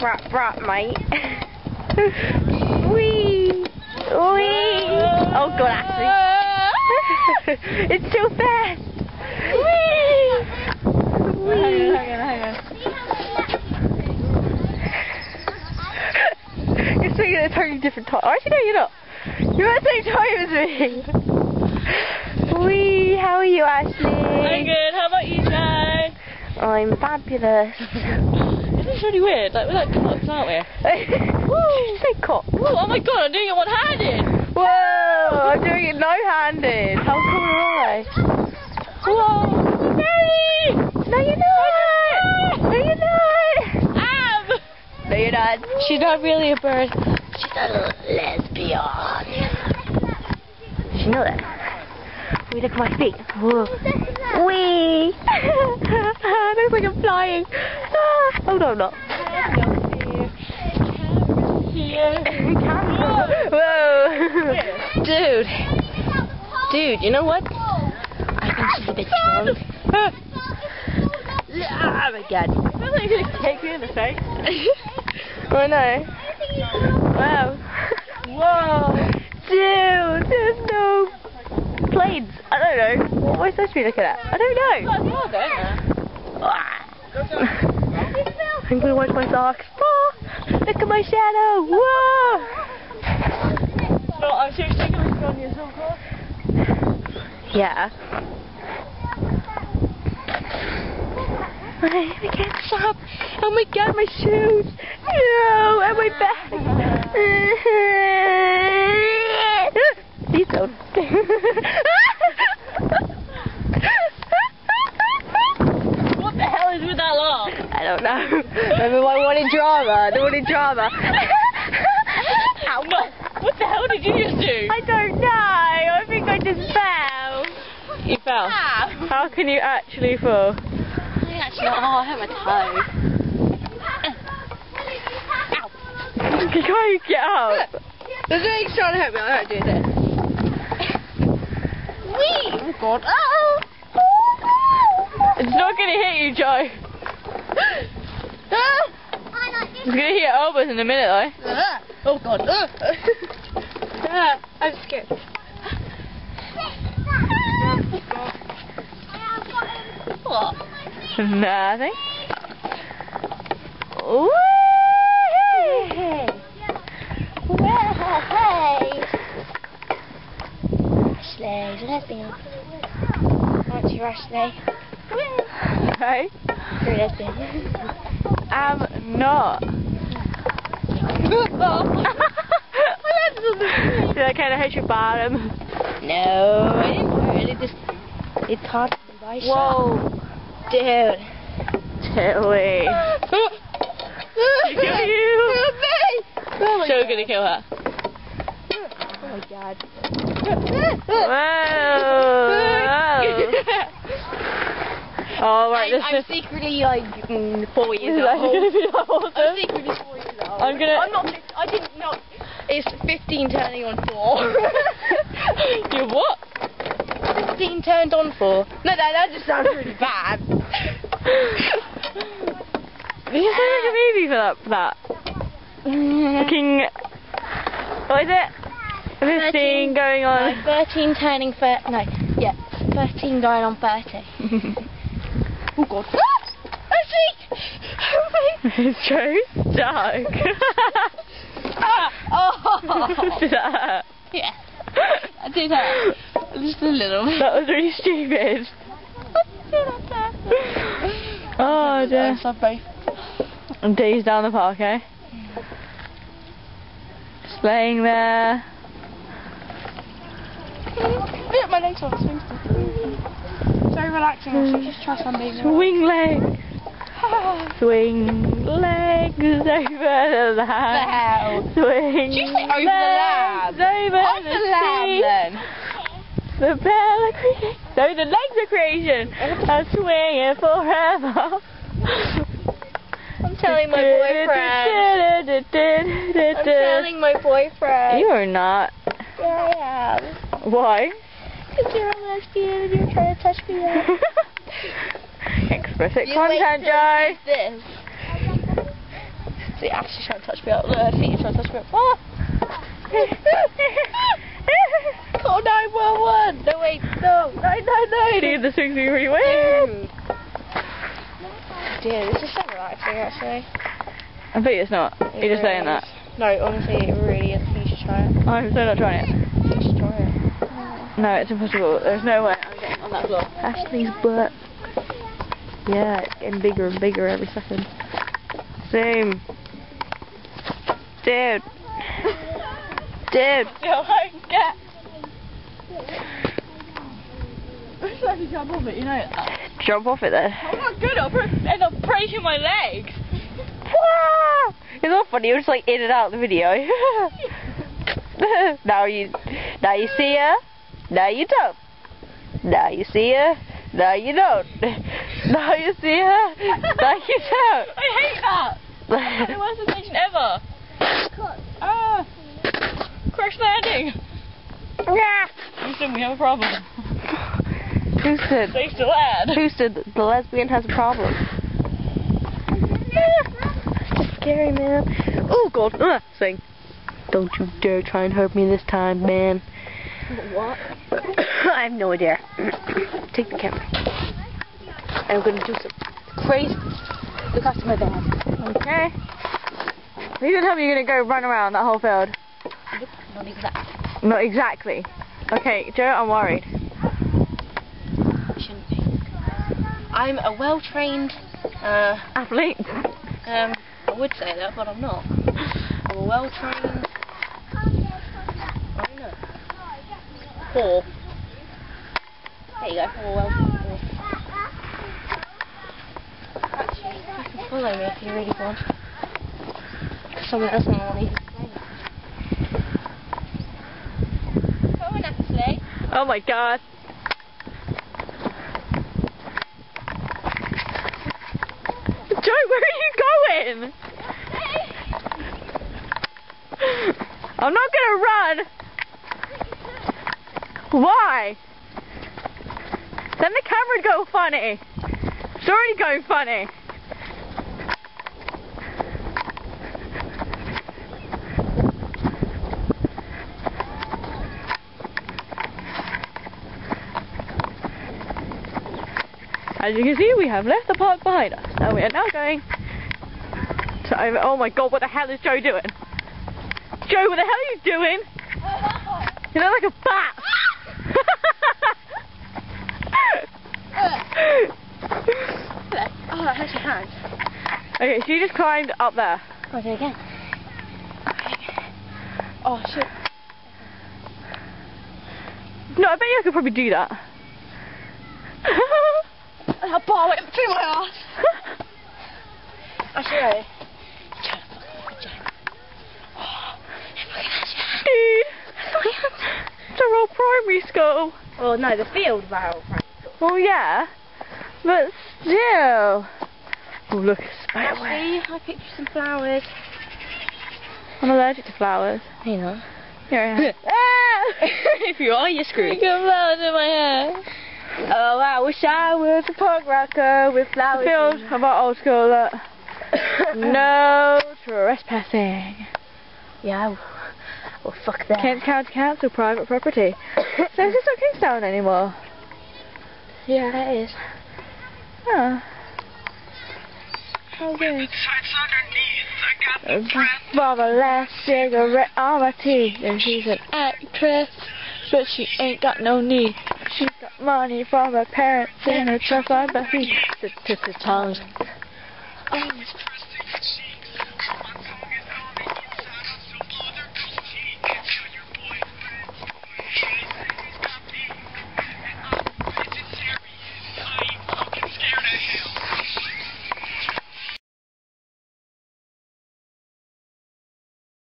Brat, brat, mate. Wee! Wee! Oh god, Ashley. It's too fast! Wee! Wee! Hang on. You're swinging at a totally different time. Actually, no, you're not. You're at the same time as me. Wee! How are you, Ashley? I'm good. How about you, Jai? I'm fabulous. This is really weird. Like, we're like cots, aren't we? Woo! Say cop. Woo, oh my god, I'm doing it one-handed! Whoa! I'm doing it no-handed. How cool am I? Whoa! Mary! No, you're not! No, you're not! No, you're not. She's not really a bird. She's a lesbian. Did you know that? Wee, look at my feet. Whoa. Wee! Looks like I'm flying. Oh no, I'm not. Whoa! Dude, you know what? I think she's a bit strong. Oh my god. I feel like you're gonna kick you in the face. Oh no. Wow. Whoa! Dude, there's no planes. I don't know. What am I supposed to be looking at? I don't know. I'm gonna wash my socks. Oh, look at my shadow. Whoa! No, I'm seriously going to be on your Zoom call. Yeah. I can't stop. Oh my god, my shoes. No, and my bag. Please don't. What the hell is with that laugh? I don't know. Remember my one in drama? The one in drama. Ow. No. What the hell did you just do? I don't know. I think I just fell. You fell. How can you actually fall? Actually, I hurt my toe. Ow. You can't get out. There's no he's trying to hurt me. I hurt you there. Wee! Oh god. Oh! It's not going to hit you, Joe. It's going to hit your elbows in a minute, though. Oh god. I'm scared. What? Nothing. Whee! Ashley's a lesbian. Aren't you, Ashley? Hey? You're a lesbian. I'm not. Did I kind of hurt your bottom? No, I didn't really just. It's hard to buy shot. Whoa. Dude. Tilly. Kill you. So we're gonna kill her. Oh my god. Whoa. Oh, right, this I'm is... secretly like 4 years Is that old. going to be awesome? I'm secretly 4 years old. I'm gonna... I'm not. I didn't know. It's 15 turning on 4. You what? 15 turned on 4. No, that just sounds really bad. You sound like a movie for that. Fucking... What is it? 15 going on... No, 13 turning 30. No, yeah. 13 going on 30. Oh god. Ashley! It's true. Dark. Oh! Did that hurt? Yeah. I did hurt. Just a little bit. That was really stupid. Oh dear. And Dee's down the park, eh? Just laying there. Look, my legs on the swing stick. Very relaxing. I should just try something. Swing legs. Swing legs over the land. Swing Did you say over the land? Over Over the the land sea. then. The bell of creation. No, the legs of creation are swinging forever. I'm telling my boyfriend. I'm telling my boyfriend. You are not. Yeah, I am. Why? Because you're a lesbian and you're trying to touch me up. Explicit content, Joe. This. See, Ashley's trying to touch me up. Look, her feet are trying to touch me up. Oh! Call 911! No, wait, no! 999! Dude, this makes me really weird. Dude, this is so relaxing, actually. I bet it's not. You're just saying that. No, honestly, it really is. You should try it. I'm so not trying it. You should try it. No, it's impossible. There's no way I'm getting on that floor. Ashley's butt. Yeah, it's getting bigger and bigger every second. Same. Dude. Dude. Still home, get. It's like you jump off it, you know that. Jump off it then. I'm not good, I'll end up breaking my legs. It's not funny, you're just like in and out of the video. now you see her, now you don't. Now you see her, now you don't. Now you see her, now you don't. I hate that. That's the worst sensation ever. Crash landing. Houston, we have a problem. Houston. Safe to land. Houston, the lesbian has a problem. That's just scary, man. Oh God! Sing. Don't you dare try and hurt me this time, man. What? I have no idea. Take the camera. And I'm gonna do some crazy. Look after my bag. Okay. You didn't tell me you're gonna go run around that whole field. Not exactly. Not exactly. Okay, Joe, I'm worried. Shouldn't be. I'm a well-trained Athlete. I would say that, but I'm not. I'm a well-trained. I don't know. Four. There you go. I'm a well-trained four. Actually, you can follow me if you really want. Someone else might want to use the Come on, Ashley. Oh my God. Joe, where are you going? I'm not gonna run. Why? Then the camera would go funny. It's already going funny. As you can see, we have left the park behind us, and we are now going to over. Oh my God, what the hell is Joe doing? Joe, what the hell are you doing? You look like a bat. Oh, that hurts your hand. Okay, so you just climbed up there. I'll do it again. Oh, shit. No, I bet you I could probably do that. That bar went through my arse. Actually, ready? Dude, they're all primary school. Oh no, the field barrel. Well, yeah, but still. Oh, look, a spider web. Actually, I picked you some flowers. I'm allergic to flowers. You know. Here I am. If you are, you're screwed. I got flowers in my hair. Oh, I wish I was a punk rocker with flowers. Feels about old school. Look. No trespassing. Yeah. Well, fuck that. Kent County Council, private property. So is this not Kingstown anymore? Yeah, that is. Huh. How good. For the last cigarette on my teeth, and she's an actress, but she ain't got no need. She's got money from her parents in her trunk on her feet. Tongues. Oh,